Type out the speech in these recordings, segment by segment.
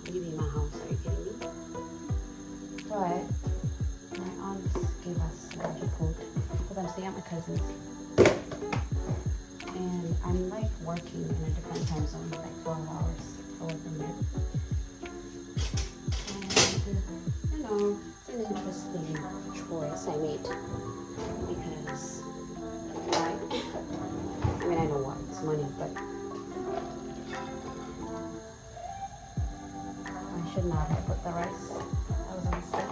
not leaving my house. Are you kidding me? But my aunts gave us a bunch of food because I'm staying at my cousin's. And I'm like working in a different time zone, like 12 hours away from here. And you know, it's an interesting choice I made because I mean I know why, it's money, but I should not have put the rice. That was a mistake.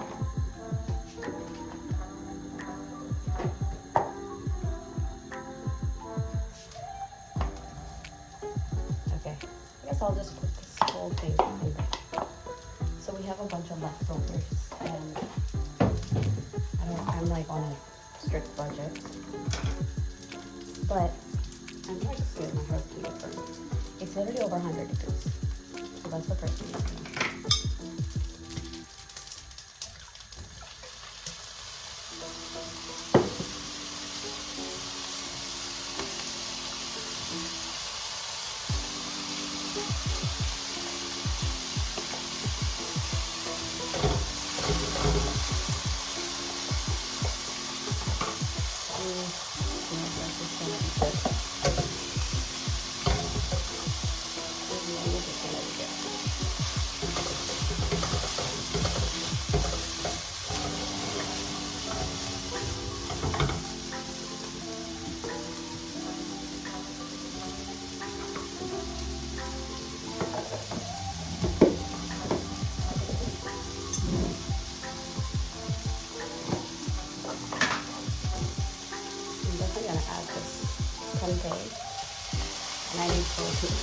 Okay, I guess I'll just put this whole thing in there. So we have a bunch of leftovers, and I'm like on a strict budget, but I'm like scared my heart to get burned. It's literally over 100 degrees, so that's the first thing. And I need protein.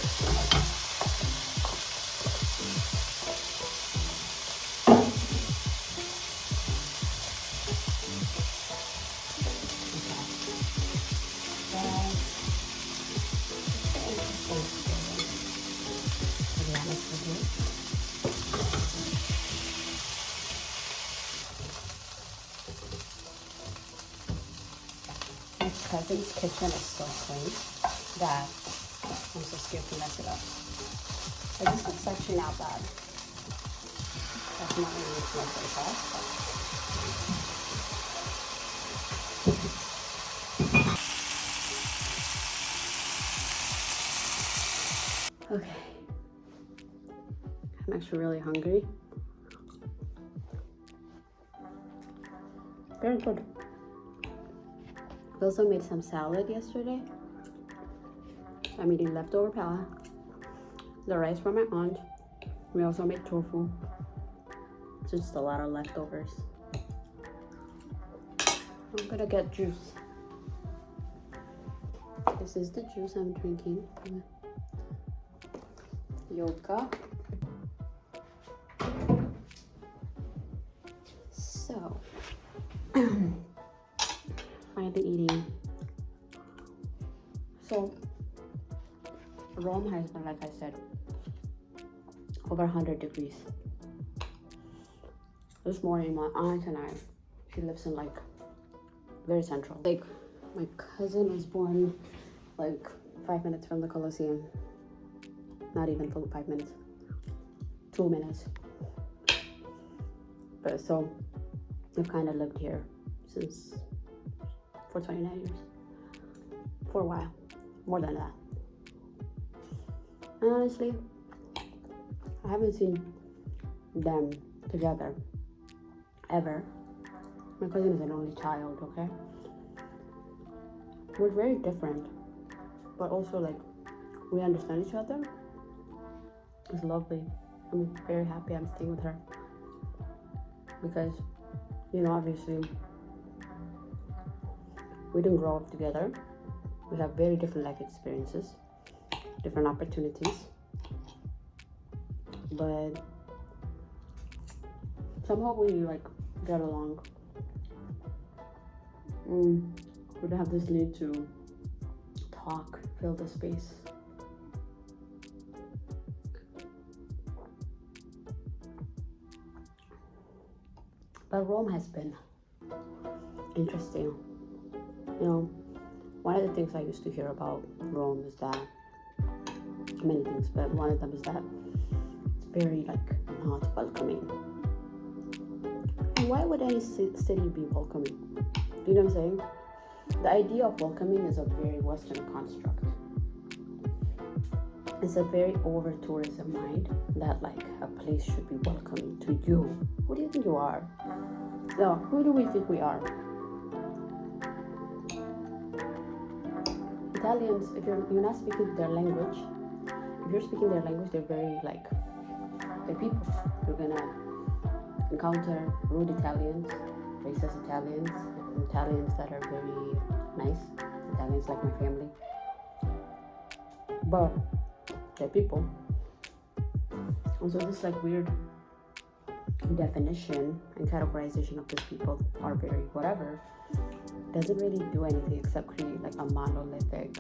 My cousin's kitchen is so clean that I'm so scared to mess it up. But this looks actually not bad. That's not really much like okay. I'm actually really hungry. Very good. We also made some salad yesterday. I'm eating leftover pala, the rice from my aunt. We also made tofu. It's just a lot of leftovers. I'm gonna get juice. This is the juice I'm drinking. Yoga. So, finally eating. So, Rome has been, like I said, over 100 degrees. This morning, my aunt and I, she lives in like very central. Like my cousin was born like 5 minutes from the Colosseum. Not even 5 minutes, 2 minutes. But so I've kind of lived here for 29 years. For a while, more than that. And honestly, I haven't seen them together ever. My cousin is an only child, okay? We're very different, but also like we understand each other. It's lovely. I'm very happy I'm staying with her because, you know, obviously we didn't grow up together. We have very different life experiences, different opportunities, but somehow we like get along. We don't have this need to talk, fill the space. But Rome has been interesting. You know, one of the things I used to hear about Rome is that, many things, but one of them is that it's very like not welcoming. And why would any city be welcoming? You know what I'm saying? The idea of welcoming is a very Western construct. It's a very over-tourism mind that like a place should be welcoming to you. Who do you think you are? No, who do we think we are? Italians, if you're not speaking their language, if you're speaking their language, they're very like, they're people. You're gonna encounter rude Italians, racist Italians, Italians that are very nice, Italians like my family. But they're people. And so this like weird definition and categorization of these people are very whatever doesn't really do anything except create like a monolithic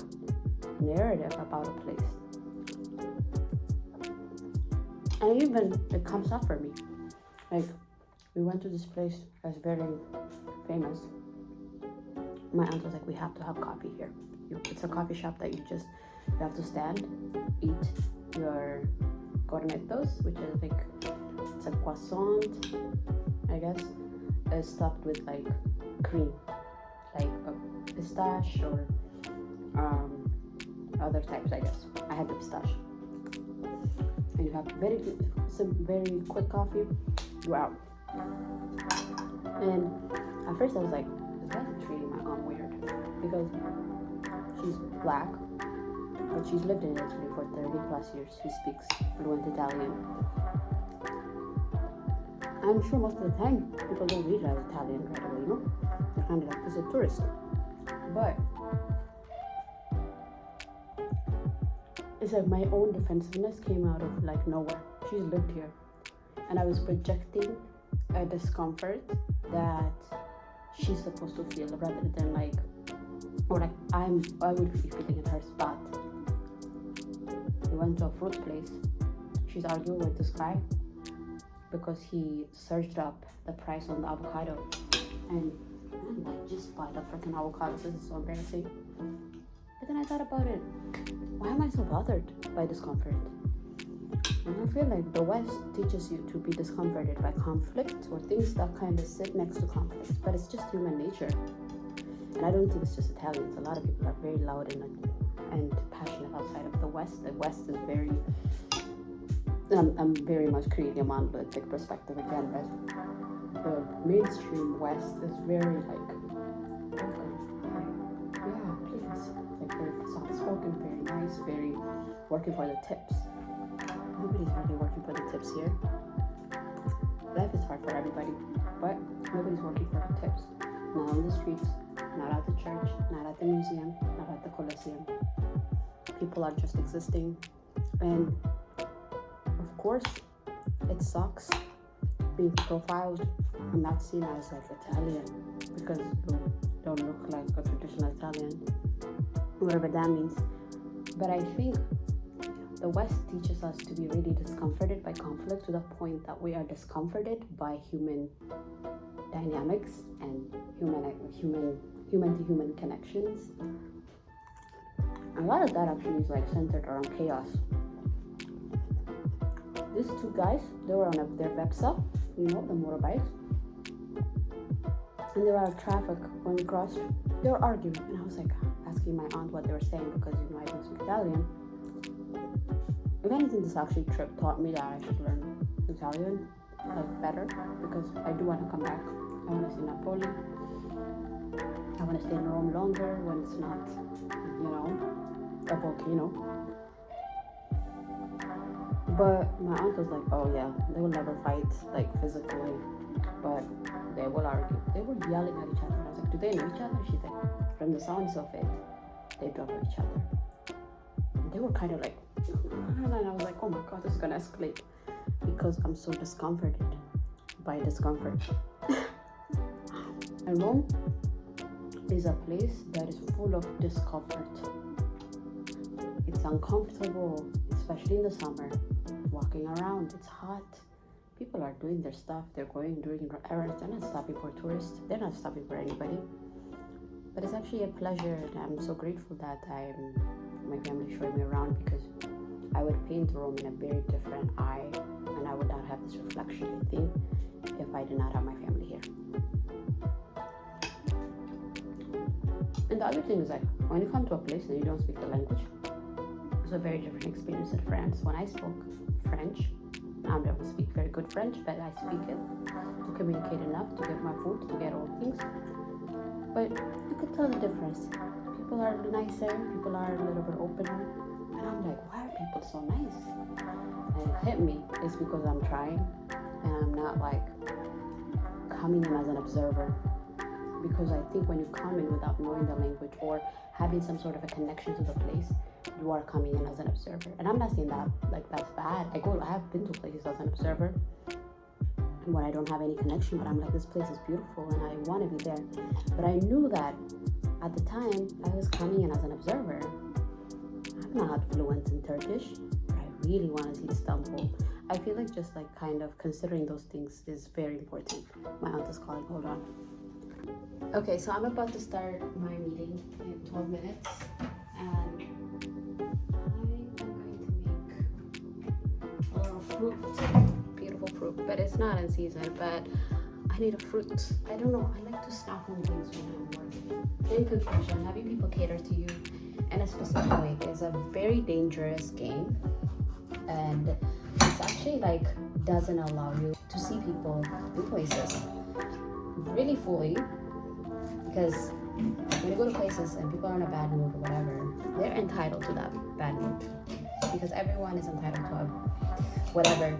narrative about a place. And even it comes up for me. Like we went to this place that's very famous. My aunt was like, we have to have coffee here. It's a coffee shop that you have to stand, eat your cornetos, which is like, it's a croissant, I guess, stuffed with like cream, like a pistache or other types, I guess. I had the pistache. And you have some very quick coffee, you're out. And at first I was like, this guy's treating my mom weird because she's black, but she's lived in Italy for 30 plus years. She speaks fluent Italian. I'm sure most of the time people don't read as Italian right away, you know? They're kind of like, this is a tourist. But it's like my own defensiveness came out of like nowhere. She's lived here. And I was projecting a discomfort that she's supposed to feel rather than like, or like I would be feeling in her spot. We went to a fruit place. She's arguing with this guy because he surged up the price on the avocado. And I'm like, just buy the freaking avocados. This is so embarrassing. But then I thought about it. Why am I so bothered by discomfort? And I feel like the West teaches you to be discomforted by conflict or things that kind of sit next to conflict. But it's just human nature. And I don't think it's just Italians. A lot of people are very loud and passionate outside of the West. The West is very, I'm very much creating a monolithic perspective again, but the mainstream West is very like, yeah, please. Like very soft-spoken, very nice, very working for the tips. Nobody's really working for the tips here. Life is hard for everybody, but nobody's working for the tips. Not on the streets, not at the church, not at the museum, not at the Colosseum. People are just existing. And of course, it sucks being profiled and not seen as like Italian because you don't look like a traditional Italian, whatever that means. But I think the West teaches us to be really discomforted by conflict to the point that we are discomforted by human dynamics and human to human connections. A lot of that actually is like centered around chaos. These two guys, they were on their Vepsa, you know, the motorbikes, and they were out of traffic when we crossed. They were arguing, and I was like asking my aunt what they were saying because you know I don't speak Italian. If anything, this actually trip taught me that I should learn Italian like better because I do want to come back. I want to see Napoli. I want to stay in Rome longer when it's not, you know, a volcano. But my aunt was like, oh yeah, they will never fight like physically, but they will argue. They were yelling at each other. I was like, do they know each other? She's like, from the sounds of it, they don't know each other. And they were kind of like, and I was like, oh my god, this is gonna escalate because I'm so discomforted by discomfort. And Rome is a place that is full of discomfort. It's uncomfortable, especially in the summer. Walking around, it's hot. People are doing their stuff. They're doing errands. They're not stopping for tourists. They're not stopping for anybody. But it's actually a pleasure, and I'm so grateful that my family showed me around because I would paint Rome in a very different eye actually think if I did not have my family here. And the other thing is, like, when you come to a place and you don't speak the language, it's a very different experience in France. When I spoke French, I don't speak very good French, but I speak it to communicate enough to get my food, to get all things. But you could tell the difference. People are nicer, people are a little bit opener. And I'm like, why are people so nice? And it hit me, it's because I'm trying and I'm not like coming in as an observer. Because I think when you come in without knowing the language or having some sort of a connection to the place, you are coming in as an observer. And I'm not saying that like that's bad. I have been to places as an observer when I don't have any connection, but I'm like, this place is beautiful and I want to be there. But I knew that at the time I was coming in as an observer. I'm not fluent in Turkish, but I really want to see Istanbul. I feel like just like kind of considering those things is very important. My aunt is calling, hold on. Okay, so I'm about to start my meeting in 12 minutes, and I'm going to make a little fruit, beautiful fruit, but it's not in season, but I need a fruit. I don't know, I like to snack on things when I'm working. In conclusion, having people cater to you in a specific way is a very dangerous game, and it's actually like doesn't allow you to see people in places really fully, because when you go to places and people are in a bad mood or whatever, they're entitled to that bad mood, because everyone is entitled to whatever,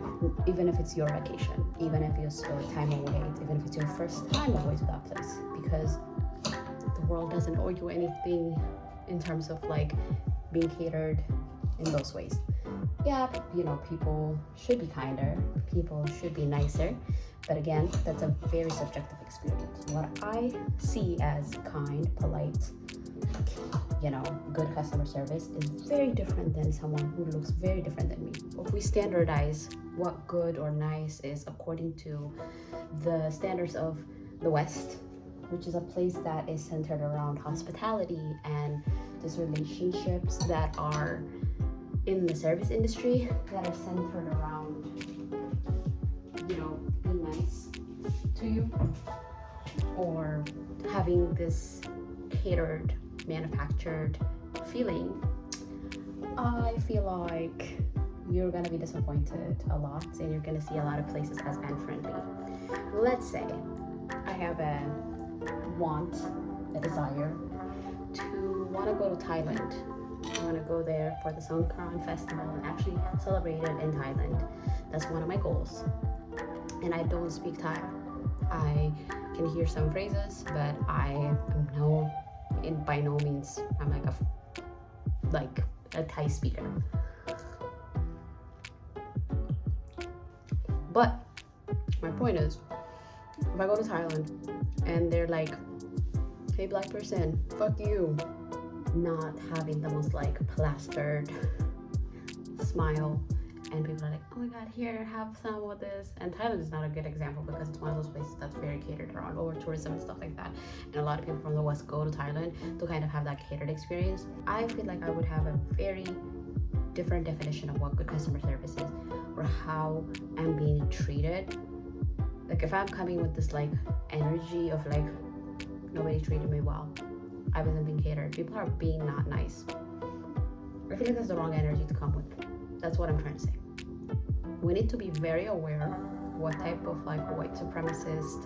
even if it's your vacation, even if it's your time away, even if it's your first time away to that place, because the world doesn't owe you anything in terms of like being catered in those ways. Yeah, you know, people should be kinder, people should be nicer, but again, that's a very subjective experience. What I see as kind, polite, you know, good customer service is very different than someone who looks very different than me. If we standardize what good or nice is according to the standards of the West, which is a place that is centered around hospitality and just relationships that are in the service industry that are centered around, you know, being nice to you or having this catered, manufactured feeling, I feel like you're gonna be disappointed a lot and you're gonna see a lot of places as unfriendly. Let's say I have a desire to want to go to Thailand. I want to go there for the Songkran festival and actually celebrate it in Thailand. That's one of my goals. And I don't speak Thai. I can hear some phrases, but I am by no means I'm like a Thai speaker. But my point is, if I go to Thailand and they're like, hey black person, fuck you, not having the most like plastered smile, and people are like, oh my god, here, have some with this. And Thailand is not a good example because it's one of those places that's very catered around overtourism and stuff like that, and a lot of people from the West go to Thailand to kind of have that catered experience. I feel like I would have a very different definition of what good customer service is or how I'm being treated. Like if I'm coming with this like energy of like nobody treated me well, I wasn't being catered, people are being not nice, I feel like that's the wrong energy to come with. That's what I'm trying to say. We need to be very aware what type of like white supremacist,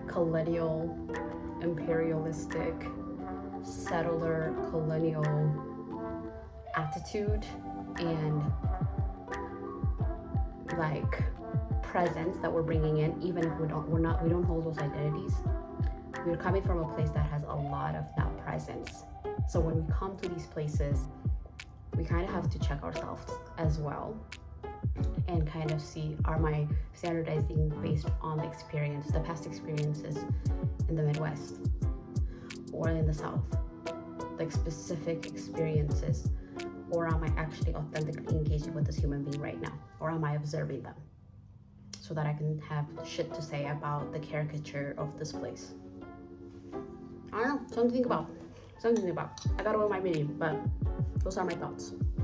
colonial, imperialistic, settler, colonial attitude and like presence that we're bringing in, even if we don't hold those identities. We're coming from a place that has a lot of that presence. So when we come to these places, we kind of have to check ourselves as well and kind of see, are my standardizing based on the past experiences in the Midwest or in the South, like specific experiences, or am I actually authentically engaging with this human being right now, or am I observing them so that I can have shit to say about the caricature of this place? I don't know, something to think about. I gotta go to my meeting, but those are my thoughts.